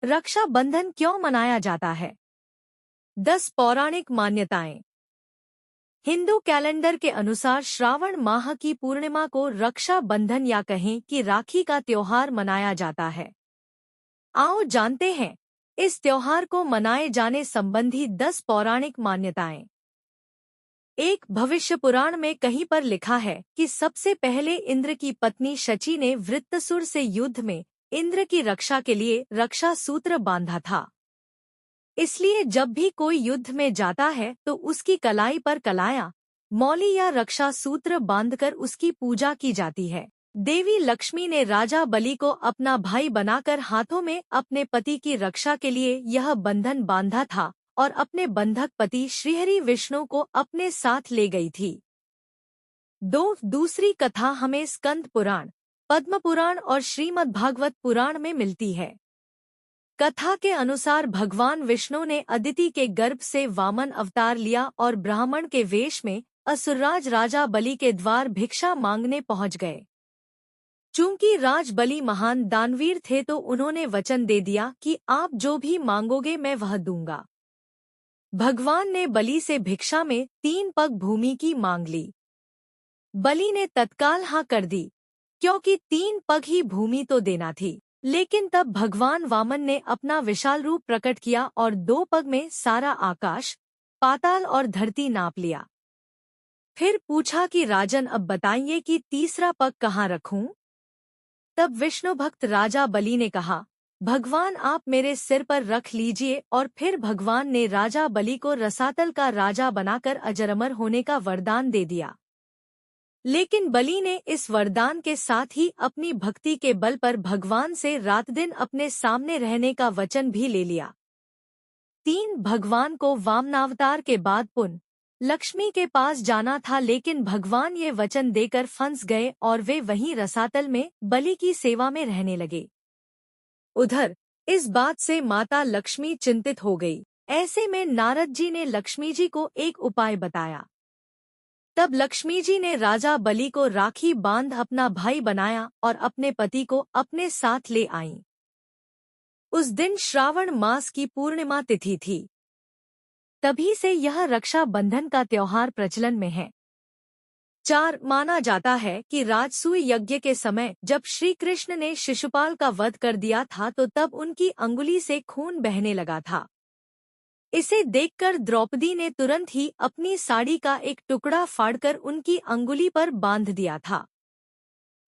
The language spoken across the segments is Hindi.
रक्षाबंधन क्यों मनाया जाता है? 10 पौराणिक मान्यताएं। हिंदू कैलेंडर के अनुसार श्रावण माह की पूर्णिमा को रक्षा बंधन या कहें कि राखी का त्योहार मनाया जाता है। आओ जानते हैं इस त्योहार को मनाए जाने संबंधी 10 पौराणिक मान्यताएं। एक भविष्य पुराण में कहीं पर लिखा है कि सबसे पहले इंद्र की पत्नी शची ने वृत्तसुर से युद्ध में इंद्र की रक्षा के लिए रक्षा सूत्र बांधा था। इसलिए जब भी कोई युद्ध में जाता है तो उसकी कलाई पर कलाया, मौली या रक्षा सूत्र बांधकर उसकी पूजा की जाती है। देवी लक्ष्मी ने राजा बलि को अपना भाई बनाकर हाथों में अपने पति की रक्षा के लिए यह बंधन बांधा था और अपने बंधक पति श्रीहरि विष्णु को अपने साथ ले गई थी। दूसरी कथा हमें स्कंद पुराण, पद्म पुराण और श्रीमद् भागवत पुराण में मिलती है। कथा के अनुसार भगवान विष्णु ने अदिति के गर्भ से वामन अवतार लिया और ब्राह्मण के वेश में असुरराज राजा बलि के द्वार भिक्षा मांगने पहुंच गए। चूंकि राज बलि महान दानवीर थे तो उन्होंने वचन दे दिया कि आप जो भी मांगोगे मैं वह दूंगा। भगवान ने बलि से भिक्षा में 3 पग भूमि की मांग ली। बलि ने तत्काल हाँ कर दी, क्योंकि 3 पग ही भूमि तो देना थी। लेकिन तब भगवान वामन ने अपना विशाल रूप प्रकट किया और 2 पग में सारा आकाश, पाताल और धरती नाप लिया। फिर पूछा कि राजन अब बताइए कि तीसरा पग कहाँ रखूं? तब विष्णु भक्त राजा बलि ने कहा, भगवान आप मेरे सिर पर रख लीजिए। और फिर भगवान ने राजा बलि को रसातल का राजा बनाकर अजरअमर होने का वरदान दे दिया। लेकिन बलि ने इस वरदान के साथ ही अपनी भक्ति के बल पर भगवान से रात दिन अपने सामने रहने का वचन भी ले लिया। 3 भगवान को वामनावतार के बाद पुनः लक्ष्मी के पास जाना था, लेकिन भगवान ये वचन देकर फंस गए और वे वहीं रसातल में बलि की सेवा में रहने लगे। उधर इस बात से माता लक्ष्मी चिंतित हो गई। ऐसे में नारद जी ने लक्ष्मी जी को एक उपाय बताया। तब लक्ष्मी जी ने राजा बलि को राखी बांध अपना भाई बनाया और अपने पति को अपने साथ ले आईं। उस दिन श्रावण मास की पूर्णिमा तिथि थी। तभी से यह रक्षा बंधन का त्योहार प्रचलन में है। 4 माना जाता है कि राजसूय यज्ञ के समय जब श्री कृष्ण ने शिशुपाल का वध कर दिया था तो तब उनकी अंगुली से खून बहने लगा था। इसे देखकर द्रौपदी ने तुरंत ही अपनी साड़ी का एक टुकड़ा फाड़कर उनकी अंगुली पर बांध दिया था।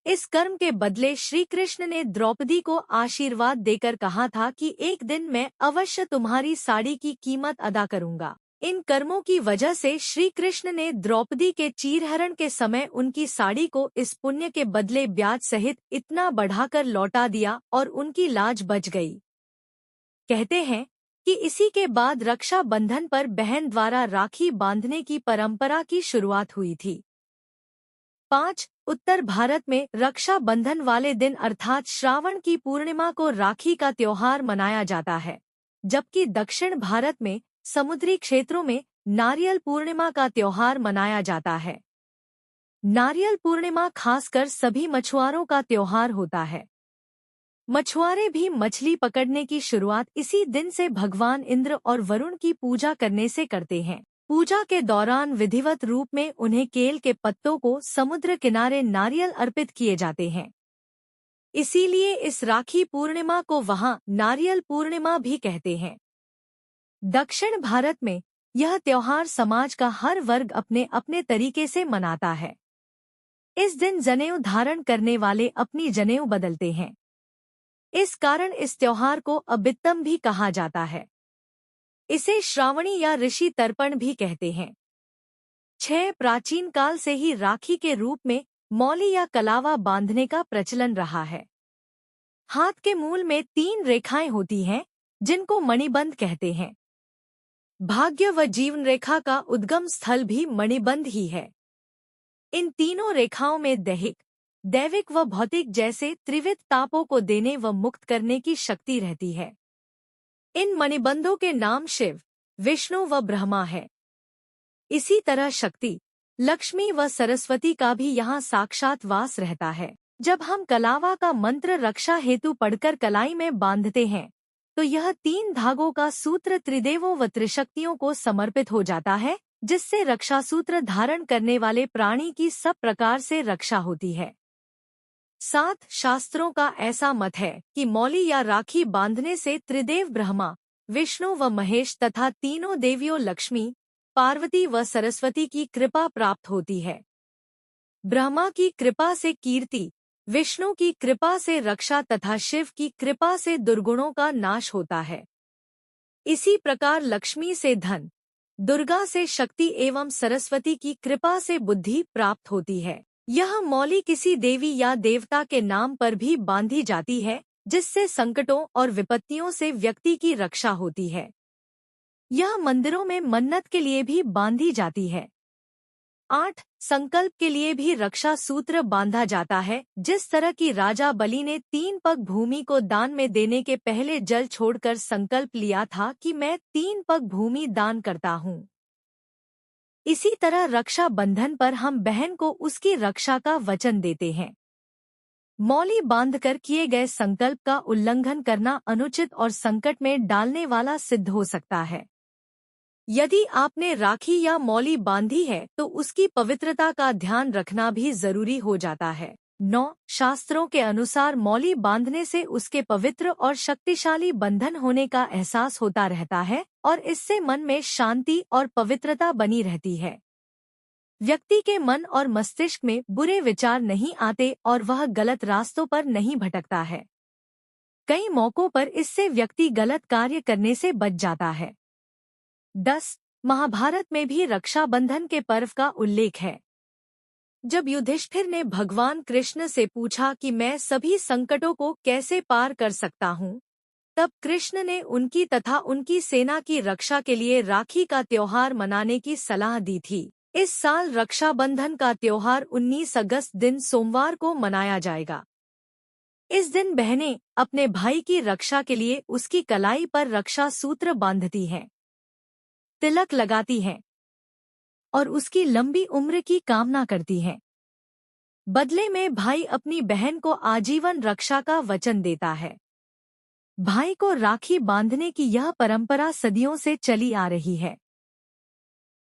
इस कर्म के बदले श्री कृष्ण ने द्रौपदी को आशीर्वाद देकर कहा था कि एक दिन मैं अवश्य तुम्हारी साड़ी की कीमत अदा करूंगा। इन कर्मों की वजह से श्री कृष्ण ने द्रौपदी के चीरहरण के समय उनकी साड़ी को इस पुण्य के बदले ब्याज सहित इतना बढ़ाकर लौटा दिया और उनकी लाज बच गई। कहते हैं कि इसी के बाद रक्षा बंधन पर बहन द्वारा राखी बांधने की परंपरा की शुरुआत हुई थी। 5 उत्तर भारत में रक्षा बंधन वाले दिन अर्थात श्रावण की पूर्णिमा को राखी का त्योहार मनाया जाता है, जबकि दक्षिण भारत में समुद्री क्षेत्रों में नारियल पूर्णिमा का त्योहार मनाया जाता है। नारियल पूर्णिमा खासकर सभी मछुआरों का त्योहार होता है। मछुआरे भी मछली पकड़ने की शुरुआत इसी दिन से भगवान इंद्र और वरुण की पूजा करने से करते हैं। पूजा के दौरान विधिवत रूप में उन्हें केल के पत्तों को समुद्र किनारे नारियल अर्पित किए जाते हैं। इसीलिए इस राखी पूर्णिमा को वहां नारियल पूर्णिमा भी कहते हैं। दक्षिण भारत में यह त्योहार समाज का हर वर्ग अपने अपने तरीके से मनाता है। इस दिन जनेऊ धारण करने वाले अपनी जनेऊ बदलते हैं। इस कारण इस त्योहार को अबित्तम भी कहा जाता है। इसे श्रावणी या ऋषि तर्पण भी कहते हैं। 6 प्राचीन काल से ही राखी के रूप में मौली या कलावा बांधने का प्रचलन रहा है। हाथ के मूल में 3 रेखाएं होती हैं, जिनको मणिबंध कहते हैं। भाग्य व जीवन रेखा का उद्गम स्थल भी मणिबंध ही है। इन तीनों रेखाओं में दैहिक, दैविक व भौतिक जैसे त्रिविध तापों को देने व मुक्त करने की शक्ति रहती है। इन मणिबंधों के नाम शिव, विष्णु व ब्रह्मा है। इसी तरह शक्ति, लक्ष्मी व सरस्वती का भी यहाँ साक्षात वास रहता है। जब हम कलावा का मंत्र रक्षा हेतु पढ़कर कलाई में बांधते हैं तो यह 3 धागों का सूत्र त्रिदेवों व त्रिशक्तियों को समर्पित हो जाता है, जिससे रक्षा सूत्र धारण करने वाले प्राणी की सब प्रकार से रक्षा होती है। 7 शास्त्रों का ऐसा मत है कि मौली या राखी बांधने से त्रिदेव ब्रह्मा, विष्णु व महेश तथा तीनों देवियों लक्ष्मी, पार्वती व सरस्वती की कृपा प्राप्त होती है। ब्रह्मा की कृपा से कीर्ति, विष्णु की कृपा से रक्षा तथा शिव की कृपा से दुर्गुणों का नाश होता है। इसी प्रकार लक्ष्मी से धन, दुर्गा से शक्ति एवं सरस्वती की कृपा से बुद्धि प्राप्त होती है। यह मौली किसी देवी या देवता के नाम पर भी बांधी जाती है, जिससे संकटों और विपत्तियों से व्यक्ति की रक्षा होती है। यह मंदिरों में मन्नत के लिए भी बांधी जाती है। 8 संकल्प के लिए भी रक्षा सूत्र बांधा जाता है। जिस तरह की राजा बलि ने 3 पग भूमि को दान में देने के पहले जल छोड़कर संकल्प लिया था कि मैं 3 पग भूमि दान करता हूँ, इसी तरह रक्षा बंधन पर हम बहन को उसकी रक्षा का वचन देते हैं। मौली बांधकर किए गए संकल्प का उल्लंघन करना अनुचित और संकट में डालने वाला सिद्ध हो सकता है। यदि आपने राखी या मौली बांधी है तो उसकी पवित्रता का ध्यान रखना भी जरूरी हो जाता है। 9 शास्त्रों के अनुसार मौली बांधने से उसके पवित्र और शक्तिशाली बंधन होने का एहसास होता रहता है और इससे मन में शांति और पवित्रता बनी रहती है। व्यक्ति के मन और मस्तिष्क में बुरे विचार नहीं आते और वह गलत रास्तों पर नहीं भटकता है। कई मौकों पर इससे व्यक्ति गलत कार्य करने से बच जाता है। 10 महाभारत में भी रक्षाबंधन के पर्व का उल्लेख है। जब युधिष्ठिर ने भगवान कृष्ण से पूछा कि मैं सभी संकटों को कैसे पार कर सकता हूँ, तब कृष्ण ने उनकी तथा उनकी सेना की रक्षा के लिए राखी का त्योहार मनाने की सलाह दी थी। इस साल रक्षाबंधन का त्योहार 19 अगस्त दिन सोमवार को मनाया जाएगा। इस दिन बहनें अपने भाई की रक्षा के लिए उसकी कलाई पर रक्षा सूत्र बांधती हैं, तिलक लगाती हैं और उसकी लंबी उम्र की कामना करती हैं। बदले में भाई अपनी बहन को आजीवन रक्षा का वचन देता है। भाई को राखी बांधने की यह परंपरा सदियों से चली आ रही है।